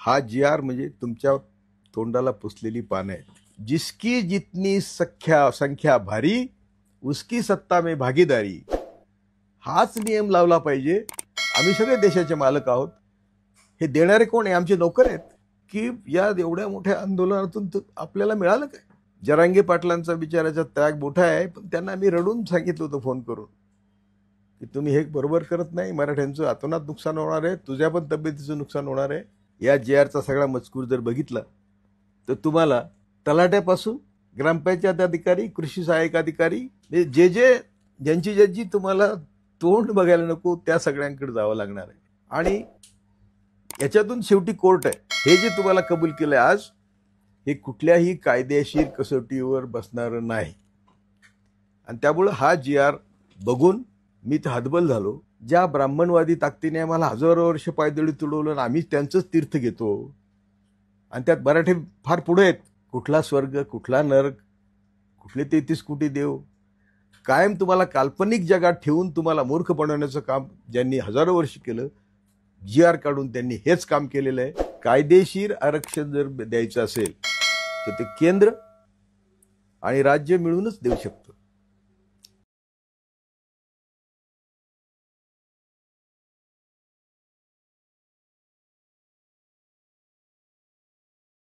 हा जी आर म्हणजे तुमच्या तोंडाला पुसलेली पानं आहे. जिसकी जितनी संख्या भारी उसकी सत्ता में भागीदारी, हाच नियम लावला पाहिजे. आम्ही सगळे देशाचे मालक आहोत. हे देणारे कोण आहे? आमचे नोकर आहेत. की या एवढ्या मोठ्या आंदोलनातून आपल्याला मिळालं काय? जरांगे पाटलांचा बिचाराचा त्याग मोठा आहे, पण त्यांना मी रडून सांगितलं होतं फोन करून की तुम्ही हे बरोबर करत नाही. मराठ्यांचं अतोनात नुकसान होणार आहे, तुझ्या पण तब्येतीचं नुकसान होणार आहे. या जे आरचा सगळा मजकूर जर बघितला तर तुम्हाला तलाट्यापासून ग्रामपंचायत अधिकारी, कृषी सहाय्यक अधिकारी, ज्यांची तुम्हाला तोंड बघायला नको त्या सगळ्यांकडे जावं लागणार आहे. आणि याच्यातून शेवटी कोर्ट आहे. हे जे तुम्हाला कबूल केलंय आज, हे कुठल्याही कायदेशीर कसोटीवर बसणार नाही. आणि त्यामुळे हा जी आर बघून मी तर हतबल झालो. ज्या ब्राह्मणवादी ताकदीने आम्हाला हजारो वर्ष पायदळी तुडवलं, आम्ही त्यांचंच तीर्थ घेतो. आणि त्यात मराठी फार पुढे आहेत. कुठला स्वर्ग, कुठला नरक, कुठले 33 कोटी देव, कायम तुम्हाला काल्पनिक जगात ठेवून तुम्हाला मूर्ख बनवण्याचं काम ज्यांनी हजारो वर्ष केलं, जी आर काढून त्यांनी हेच काम केलेलं आहे. कायदेशीर आरक्षण जर द्यायचं असेल तर ते केंद्र आणि राज्य मिळूनच देऊ शकतं.